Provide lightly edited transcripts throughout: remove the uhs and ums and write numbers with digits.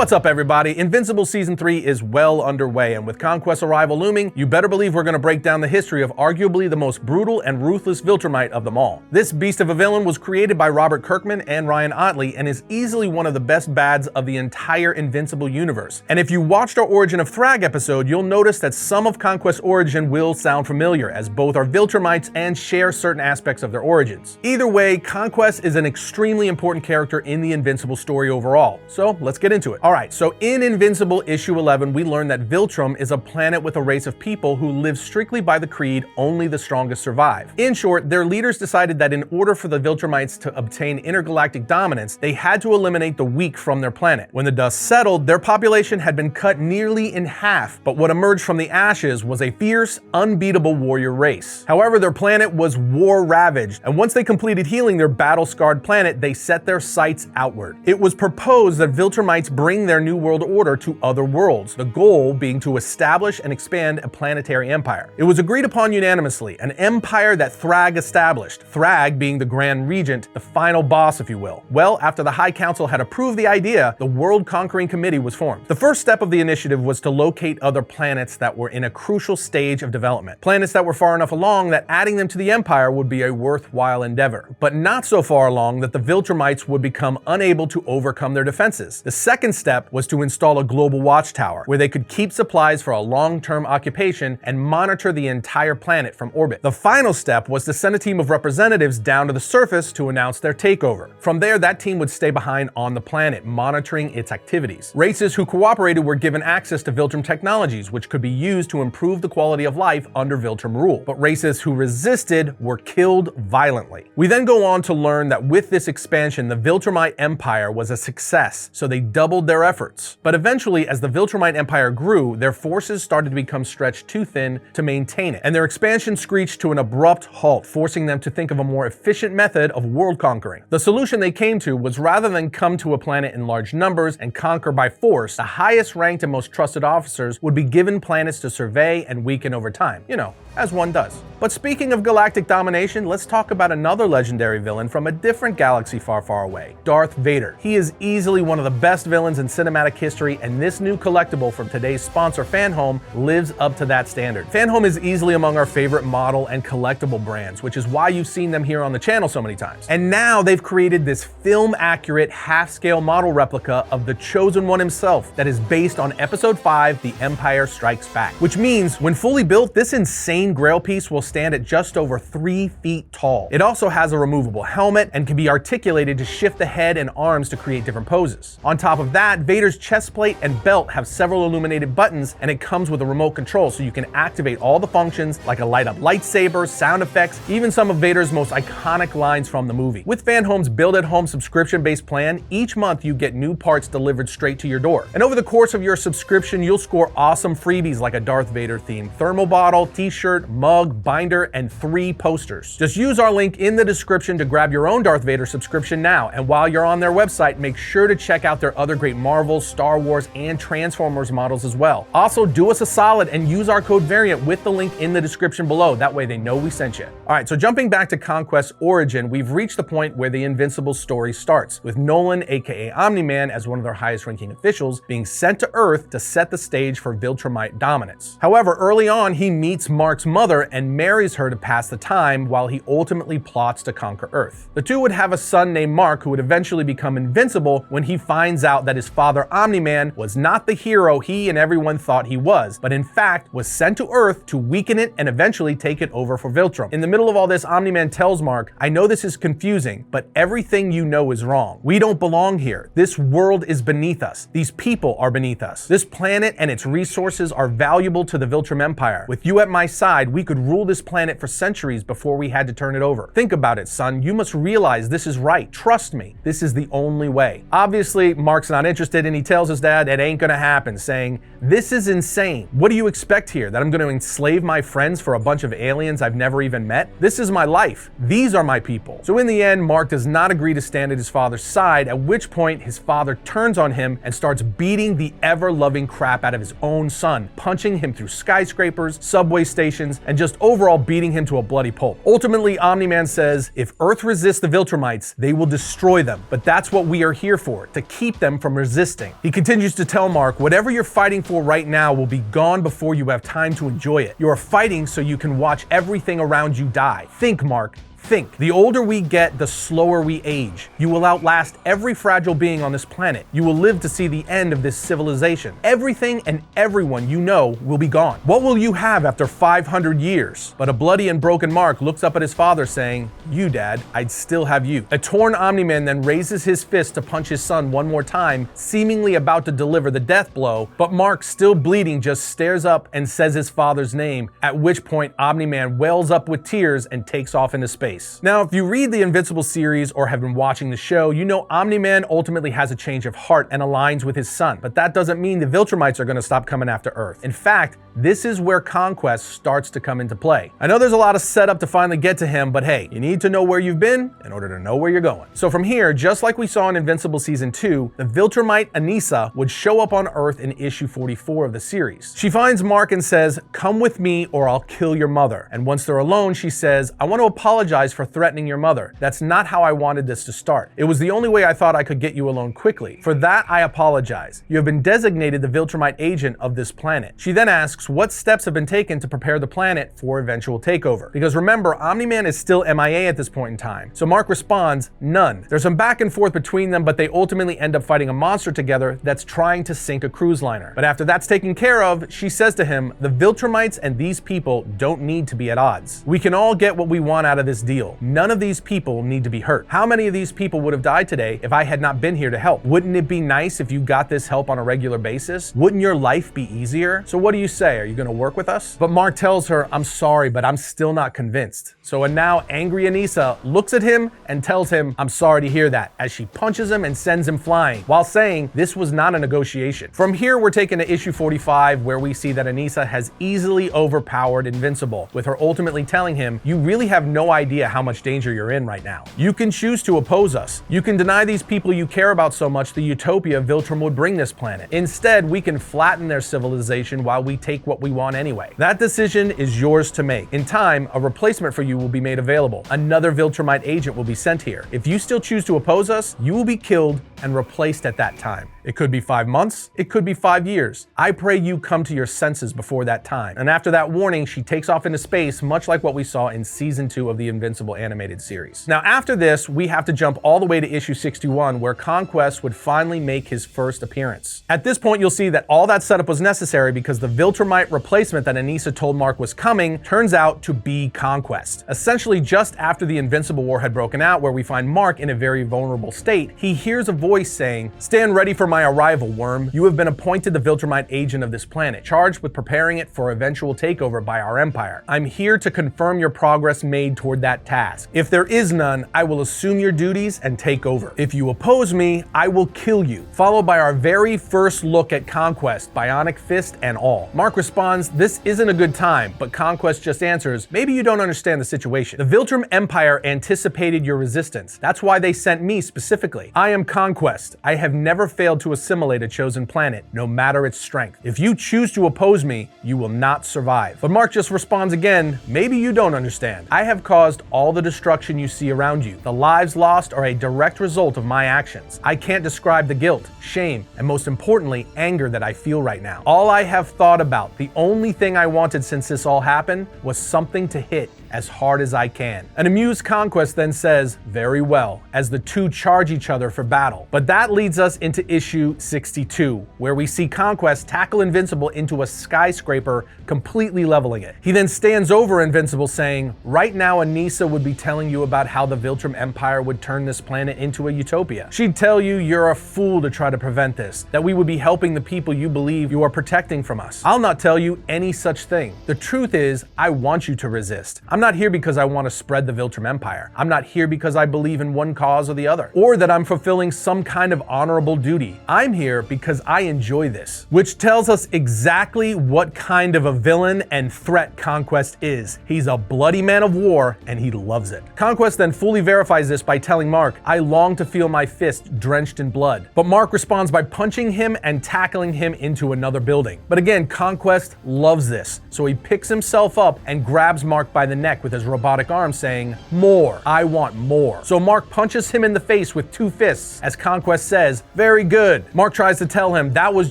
What's up, everybody? Invincible Season 3 is well underway, and with Conquest's arrival looming, you better believe we're going to break down the history of arguably the most brutal and ruthless Viltrumite of them all. This beast of a villain was created by Robert Kirkman and Ryan Ottley and is easily one of the best bads of the entire Invincible universe. And if you watched our Origin of Thrag episode, you'll notice that some of Conquest's origin will sound familiar, as both are Viltrumites and share certain aspects of their origins. Either way, Conquest is an extremely important character in the Invincible story overall, so let's get into it. Alright, so in Invincible issue 11, we learn that Viltrum is a planet with a race of people who live strictly by the creed, only the strongest survive. In short, their leaders decided that in order for the Viltrumites to obtain intergalactic dominance, they had to eliminate the weak from their planet. When the dust settled, their population had been cut nearly in half, but what emerged from the ashes was a fierce, unbeatable warrior race. However, their planet was war-ravaged, and once they completed healing their battle-scarred planet, they set their sights outward. It was proposed that Viltrumites bring their new world order to other worlds, the goal being to establish and expand a planetary empire. It was agreed upon unanimously, an empire that Thrag established, Thrag being the Grand Regent, the final boss, if you will. Well, after the High Council had approved the idea, the World Conquering Committee was formed. The first step of the initiative was to locate other planets that were in a crucial stage of development, planets that were far enough along that adding them to the empire would be a worthwhile endeavor, but not so far along that the Viltrumites would become unable to overcome their defenses. The second step was to install a global watchtower where they could keep supplies for a long-term occupation and monitor the entire planet from orbit. The final step was to send a team of representatives down to the surface to announce their takeover. From there, that team would stay behind on the planet, monitoring its activities. Races who cooperated were given access to Viltrum technologies, which could be used to improve the quality of life under Viltrum rule. But races who resisted were killed violently. We then go on to learn that with this expansion, the Viltrumite Empire was a success, so they doubled their efforts. But eventually, as the Viltrumite Empire grew, their forces started to become stretched too thin to maintain it, and their expansion screeched to an abrupt halt, forcing them to think of a more efficient method of world conquering. The solution they came to was, rather than come to a planet in large numbers and conquer by force, the highest ranked and most trusted officers would be given planets to survey and weaken over time. You know, as one does. But speaking of galactic domination, let's talk about another legendary villain from a different galaxy far, far away, Darth Vader. He is easily one of the best villains in cinematic history, and this new collectible from today's sponsor, FanHome, lives up to that standard. FanHome is easily among our favorite model and collectible brands, which is why you've seen them here on the channel so many times. And now they've created this film-accurate, half-scale model replica of the Chosen One himself that is based on Episode 5, The Empire Strikes Back. Which means, when fully built, this insane grail piece will stand at just over 3 feet tall. It also has a removable helmet and can be articulated to shift the head and arms to create different poses. On top of that, Vader's chest plate and belt have several illuminated buttons, and it comes with a remote control so you can activate all the functions like a light-up lightsaber, sound effects, even some of Vader's most iconic lines from the movie. With FanHome's build-at-home subscription-based plan, each month you get new parts delivered straight to your door. And over the course of your subscription, you'll score awesome freebies like a Darth Vader-themed thermal bottle, t-shirt, mug, binder, and 3 posters. Just use our link in the description to grab your own Darth Vader subscription now, and while you're on their website, make sure to check out their other great Marvel, Star Wars, and Transformers models as well. Also, do us a solid and use our code VARIANT with the link in the description below. That way they know we sent you. Alright, so jumping back to Conquest's origin, we've reached the point where the Invincible story starts, with Nolan, aka Omni-Man, as one of their highest ranking officials, being sent to Earth to set the stage for Viltrumite dominance. However, early on, he meets Mark's mother and marries her to pass the time while he ultimately plots to conquer Earth. The two would have a son named Mark who would eventually become invincible when he finds out that his father Omni-Man was not the hero he and everyone thought he was, but in fact was sent to Earth to weaken it and eventually take it over for Viltrum. In the middle of all this, Omni-Man tells Mark, "I know this is confusing, but everything you know is wrong. We don't belong here. This world is beneath us. These people are beneath us. This planet and its resources are valuable to the Viltrum Empire. With you at my side, we could rule this planet for centuries before we had to turn it over. Think about it, son. You must realize this is right. Trust me. This is the only way." Obviously, Mark's not interested, and he tells his dad it ain't gonna happen, saying, "This is insane. What do you expect here? That I'm gonna enslave my friends for a bunch of aliens I've never even met? This is my life. These are my people." So in the end, Mark does not agree to stand at his father's side, at which point his father turns on him and starts beating the ever-loving crap out of his own son, punching him through skyscrapers, subway stations, accusations and just overall beating him to a bloody pulp. Ultimately, Omni-Man says, if Earth resists the Viltrumites, they will destroy them. But that's what we are here for, to keep them from resisting. He continues to tell Mark, whatever you're fighting for right now will be gone before you have time to enjoy it. You are fighting so you can watch everything around you die. Think, Mark. Think. The older we get, the slower we age. You will outlast every fragile being on this planet. You will live to see the end of this civilization. Everything and everyone you know will be gone. What will you have after 500 years? But a bloody and broken Mark looks up at his father saying, you, Dad, I'd still have you. A torn Omni-Man then raises his fist to punch his son one more time, seemingly about to deliver the death blow, but Mark, still bleeding, just stares up and says his father's name, at which point Omni-Man wells up with tears and takes off into space. Now, if you read the Invincible series or have been watching the show, you know Omni-Man ultimately has a change of heart and aligns with his son, but that doesn't mean the Viltrumites are going to stop coming after Earth. In fact, this is where Conquest starts to come into play. I know there's a lot of setup to finally get to him, but hey, you need to know where you've been in order to know where you're going. So from here, just like we saw in Invincible Season 2, the Viltrumite Anissa would show up on Earth in issue 44 of the series. She finds Mark and says, come with me or I'll kill your mother. And once they're alone, she says, I want to apologize for threatening your mother. That's not how I wanted this to start. It was the only way I thought I could get you alone quickly. For that, I apologize. You have been designated the Viltrumite agent of this planet. She then asks what steps have been taken to prepare the planet for eventual takeover. Because remember, Omni-Man is still MIA at this point in time. So Mark responds, none. There's some back and forth between them, but they ultimately end up fighting a monster together that's trying to sink a cruise liner. But after that's taken care of, she says to him, the Viltrumites and these people don't need to be at odds. We can all get what we want out of this deal. None of these people need to be hurt. How many of these people would have died today if I had not been here to help? Wouldn't it be nice if you got this help on a regular basis? Wouldn't your life be easier? So what do you say? Are you going to work with us? But Mark tells her, I'm sorry, but I'm still not convinced. So a now angry Anissa looks at him and tells him, I'm sorry to hear that, as she punches him and sends him flying, while saying this was not a negotiation. From here, we're taken to issue 45, where we see that Anissa has easily overpowered Invincible, with her ultimately telling him, you really have no idea how much danger you're in right now. You can choose to oppose us. You can deny these people you care about so much the utopia Viltrum would bring this planet. Instead, we can flatten their civilization while we take what we want anyway. That decision is yours to make. In time, a replacement for you will be made available. Another Viltrumite agent will be sent here. If you still choose to oppose us, you will be killed and replaced at that time. It could be 5 months, it could be 5 years. I pray you come to your senses before that time. And after that warning, she takes off into space, much like what we saw in Season 2 of the Invincible animated series. Now after this, we have to jump all the way to issue 61, where Conquest would finally make his first appearance. At this point, you'll see that all that setup was necessary because the Viltrumite replacement that Anissa told Mark was coming turns out to be Conquest. Essentially, just after the Invincible War had broken out, where we find Mark in a very vulnerable state, he hears a voice saying, stand ready for my arrival, worm. You have been appointed the Viltrumite agent of this planet, charged with preparing it for eventual takeover by our empire. I'm here to confirm your progress made toward that task. If there is none, I will assume your duties and take over. If you oppose me, I will kill you. Followed by our very first look at Conquest, bionic fist and all. Mark responds, this isn't a good time, but Conquest just answers, maybe you don't understand the situation. The Viltrum Empire anticipated your resistance. That's why they sent me specifically. I am Conquest. I have never failed to assimilate a chosen planet, no matter its strength. If you choose to oppose me, you will not survive. But Mark just responds again, maybe you don't understand. I have caused all the destruction you see around you. The lives lost are a direct result of my actions. I can't describe the guilt, shame, and most importantly, anger that I feel right now. All I have thought about, the only thing I wanted since this all happened, was something to hit as hard as I can. An amused Conquest then says, very well, as the two charge each other for battle. But that leads us into issue 62, where we see Conquest tackle Invincible into a skyscraper, completely leveling it. He then stands over Invincible saying, right now Anissa would be telling you about how the Viltrum Empire would turn this planet into a utopia. She'd tell you you're a fool to try to prevent this, that we would be helping the people you believe you are protecting from us. I'll not tell you any such thing. The truth is, I want you to resist. I'm I'm not here because I want to spread the Viltrum Empire. I'm not here because I believe in one cause or the other, or that I'm fulfilling some kind of honorable duty. I'm here because I enjoy this. Which tells us exactly what kind of a villain and threat Conquest is. He's a bloody man of war, and he loves it. Conquest then fully verifies this by telling Mark, "I long to feel my fist drenched in blood." But Mark responds by punching him and tackling him into another building. But again, Conquest loves this, so he picks himself up and grabs Mark by the neck with his robotic arm, saying, "More, I want more." So Mark punches him in the face with 2 fists, as Conquest says, "Very good." Mark tries to tell him that was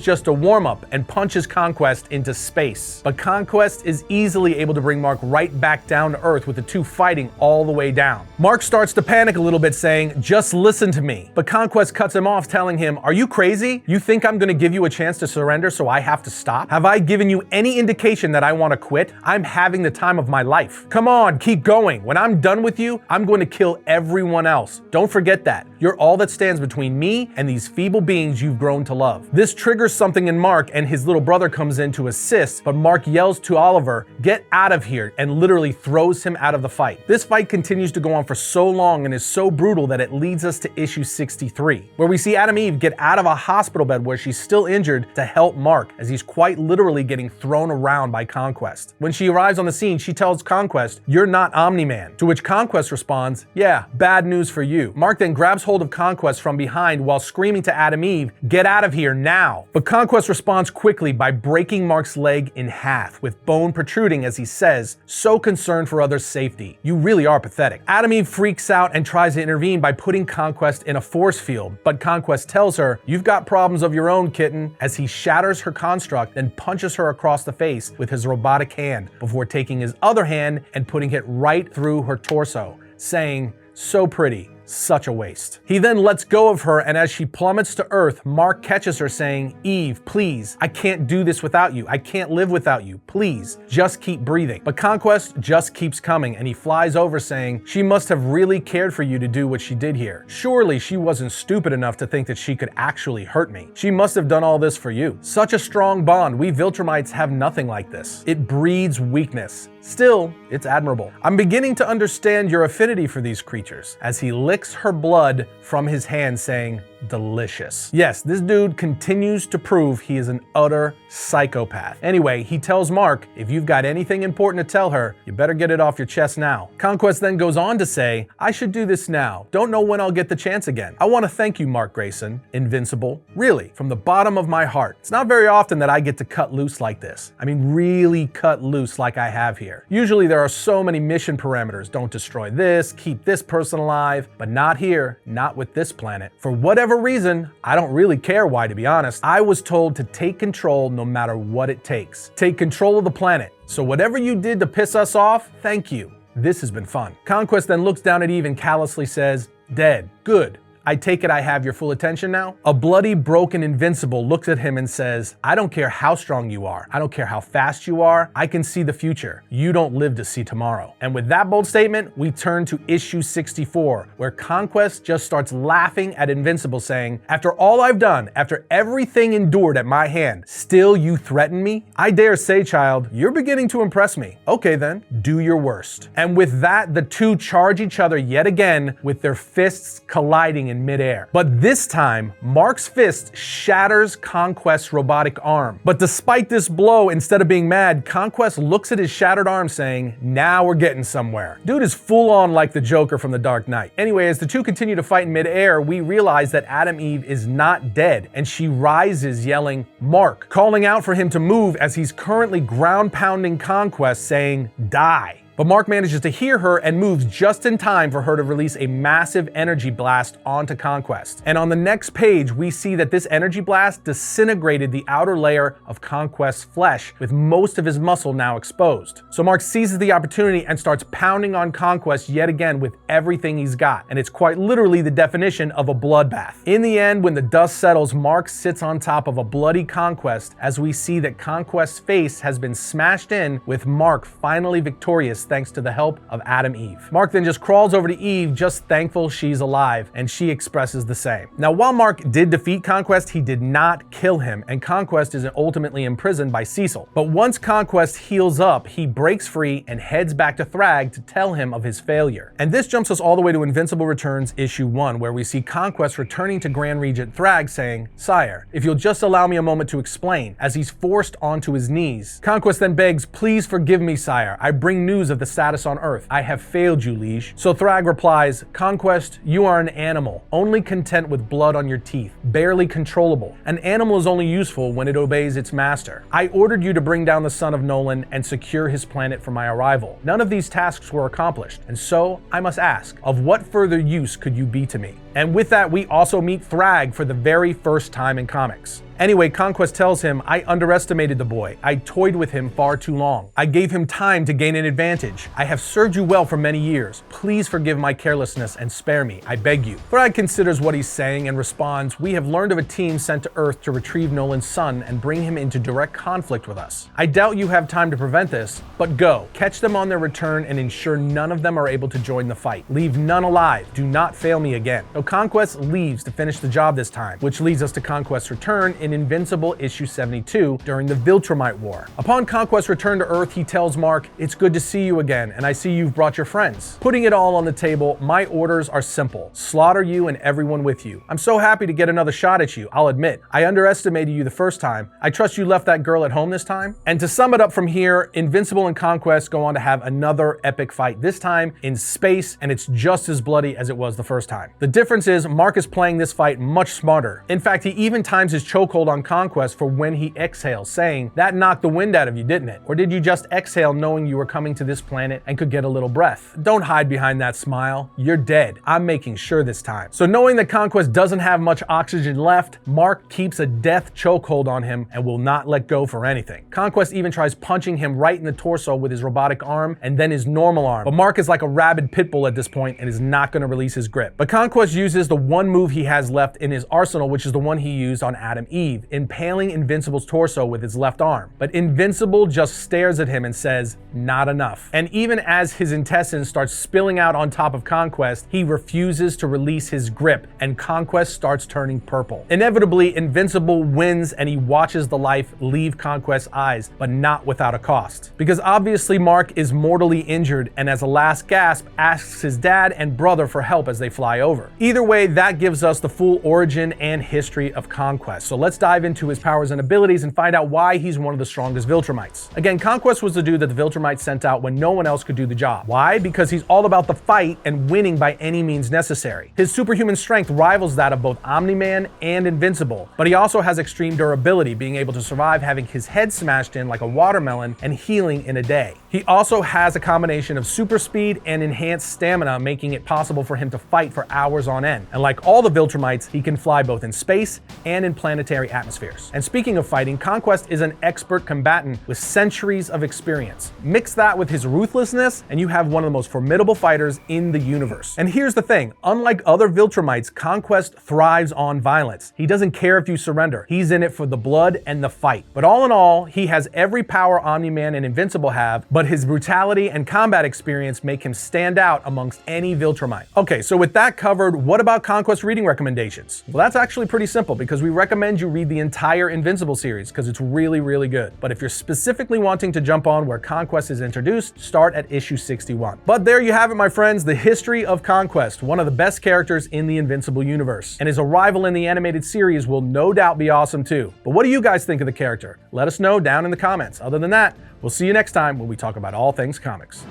just a warm-up and punches Conquest into space. But Conquest is easily able to bring Mark right back down to Earth with the two fighting all the way down. Mark starts to panic a little bit, saying, "Just listen to me." But Conquest cuts him off, telling him, "Are you crazy? You think I'm gonna give you a chance to surrender so I have to stop? Have I given you any indication that I want to quit? I'm having the time of my life. Come on, keep going. When I'm done with you, I'm going to kill everyone else. Don't forget that. You're all that stands between me and these feeble beings you've grown to love." This triggers something in Mark, and his little brother comes in to assist, but Mark yells to Oliver, "Get out of here," and literally throws him out of the fight. This fight continues to go on for so long and is so brutal that it leads us to issue 63, where we see Adam Eve get out of a hospital bed where she's still injured to help Mark, as he's quite literally getting thrown around by Conquest. When she arrives on the scene, she tells Conquest, "You're not Omni-Man," to which Conquest responds, "Yeah, bad news for you." Mark then grabs hold of Conquest from behind while screaming to Adam Eve, "Get out of here now." But Conquest responds quickly by breaking Mark's leg in half, with bone protruding as he says, "So concerned for others' safety. You really are pathetic." Adam Eve freaks out and tries to intervene by putting Conquest in a force field, but Conquest tells her, "You've got problems of your own, kitten," as he shatters her construct and punches her across the face with his robotic hand before taking his other hand and putting it right through her torso, saying, "So pretty. Such a waste." He then lets go of her, and as she plummets to Earth, Mark catches her saying, "Eve, please, I can't do this without you. I can't live without you. Please, just keep breathing." But Conquest just keeps coming, and he flies over saying, "She must have really cared for you to do what she did here. Surely she wasn't stupid enough to think that she could actually hurt me. She must have done all this for you. Such a strong bond. We Viltrumites have nothing like this. It breeds weakness. Still, it's admirable. I'm beginning to understand your affinity for these creatures," as he licks her blood from his hand, saying, "Delicious." Yes, this dude continues to prove he is an utter psychopath. Anyway, he tells Mark, "If you've got anything important to tell her, you better get it off your chest now." Conquest then goes on to say, "I should do this now. Don't know when I'll get the chance again. I want to thank you, Mark Grayson, Invincible. Really, from the bottom of my heart. It's not very often that I get to cut loose like this. I mean, really cut loose like I have here. Usually there are so many mission parameters. Don't destroy this, keep this person alive, but not here, not with this planet. For whatever reason, I don't really care why, to be honest. I was told to take control no matter what it takes. Take control of the planet. So whatever you did to piss us off, thank you. This has been fun." Conquest then looks down at Eve and callously says, "Dead. Good. I take it I have your full attention now?" A bloody, broken Invincible looks at him and says, "I don't care how strong you are. I don't care how fast you are. I can see the future. You don't live to see tomorrow." And with that bold statement, we turn to issue 64, where Conquest just starts laughing at Invincible, saying, "After all I've done, after everything endured at my hand, still you threaten me? I dare say, child, you're beginning to impress me. Okay then, do your worst." And with that, the two charge each other yet again, with their fists colliding in midair. But this time, Mark's fist shatters Conquest's robotic arm. But despite this blow, instead of being mad, Conquest looks at his shattered arm, saying, "Now we're getting somewhere." Dude is full on like the Joker from The Dark Knight. Anyway, as the two continue to fight in midair, we realize that Adam Eve is not dead, and she rises yelling, "Mark," calling out for him to move as he's currently ground pounding Conquest, saying, "Die." But Mark manages to hear her and moves just in time for her to release a massive energy blast onto Conquest. And on the next page, we see that this energy blast disintegrated the outer layer of Conquest's flesh, with most of his muscle now exposed. So Mark seizes the opportunity and starts pounding on Conquest yet again with everything he's got. And it's quite literally the definition of a bloodbath. In the end, when the dust settles, Mark sits on top of a bloody Conquest as we see that Conquest's face has been smashed in, with Mark finally victorious thanks to the help of Eve. Mark then just crawls over to Eve, just thankful she's alive, and she expresses the same. Now, while Mark did defeat Conquest, he did not kill him, and Conquest is ultimately imprisoned by Cecil. But once Conquest heals up, he breaks free and heads back to Thrag to tell him of his failure. And this jumps us all the way to Invincible Returns issue 1, where we see Conquest returning to Grand Regent Thrag saying, "Sire, if you'll just allow me a moment to explain," as he's forced onto his knees. Conquest then begs, "Please forgive me, sire. I bring news of the status on Earth. I have failed you, liege." So Thrag replies, "Conquest, you are an animal, only content with blood on your teeth, barely controllable. An animal is only useful when it obeys its master. I ordered you to bring down the son of Nolan and secure his planet for my arrival. None of these tasks were accomplished, and so I must ask, of what further use could you be to me?" And with that, we also meet Thrag for the very first time in comics. Anyway, Conquest tells him, "I underestimated the boy. I toyed with him far too long. I gave him time to gain an advantage. I have served you well for many years. Please forgive my carelessness and spare me, I beg you." Thrag considers what he's saying and responds, "We have learned of a team sent to Earth to retrieve Nolan's son and bring him into direct conflict with us. I doubt you have time to prevent this, but go. Catch them on their return and ensure none of them are able to join the fight. Leave none alive. Do not fail me again." So Conquest leaves to finish the job this time, which leads us to Conquest's return in Invincible issue 72 during the Viltrumite War. Upon Conquest's return to Earth, he tells Mark, "It's good to see you again, and I see you've brought your friends. Putting it all on the table, my orders are simple. Slaughter you and everyone with you. I'm so happy to get another shot at you, I'll admit. I underestimated you the first time. I trust you left that girl at home this time?" And to sum it up from here, Invincible and Conquest go on to have another epic fight, this time in space, and it's just as bloody as it was the first time. The difference is Mark is playing this fight much smarter. In fact, he even times his chokehold on Conquest for when he exhales, saying, "That knocked the wind out of you, didn't it? Or did you just exhale knowing you were coming to this planet and could get a little breath? Don't hide behind that smile. You're dead. I'm making sure this time." So knowing that Conquest doesn't have much oxygen left, Mark keeps a death chokehold on him and will not let go for anything. Conquest even tries punching him right in the torso with his robotic arm and then his normal arm. But Mark is like a rabid pit bull at this point and is not going to release his grip. But Conquest uses the one move he has left in his arsenal, which is the one he used on Eve, impaling Invincible's torso with his left arm. But Invincible just stares at him and says, "Not enough." And even as his intestines start spilling out on top of Conquest, he refuses to release his grip, and Conquest starts turning purple. Inevitably, Invincible wins and he watches the life leave Conquest's eyes, but not without a cost. Because obviously Mark is mortally injured and as a last gasp asks his dad and brother for help as they fly over. Either way, that gives us the full origin and history of Conquest. So let's dive into his powers and abilities and find out why he's one of the strongest Viltrumites. Again, Conquest was the dude that the Viltrumites sent out when no one else could do the job. Why? Because he's all about the fight and winning by any means necessary. His superhuman strength rivals that of both Omni-Man and Invincible, but he also has extreme durability, being able to survive having his head smashed in like a watermelon and healing in a day. He also has a combination of super speed and enhanced stamina, making it possible for him to fight for hours on end. And like all the Viltrumites, he can fly both in space and in planetary atmospheres. And speaking of fighting, Conquest is an expert combatant with centuries of experience. Mix that with his ruthlessness, and you have one of the most formidable fighters in the universe. And here's the thing, unlike other Viltrumites, Conquest thrives on violence. He doesn't care if you surrender. He's in it for the blood and the fight. But all in all, he has every power Omni-Man and Invincible have, but his brutality and combat experience make him stand out amongst any Viltrumite. Okay, so with that covered, what about Conquest reading recommendations? Well, that's actually pretty simple because we recommend you read the entire Invincible series because it's really, really good. But if you're specifically wanting to jump on where Conquest is introduced, start at issue 61. But there you have it, my friends, the history of Conquest, one of the best characters in the Invincible universe. And his arrival in the animated series will no doubt be awesome too. But what do you guys think of the character? Let us know down in the comments. Other than that, we'll see you next time when we talk about all things comics.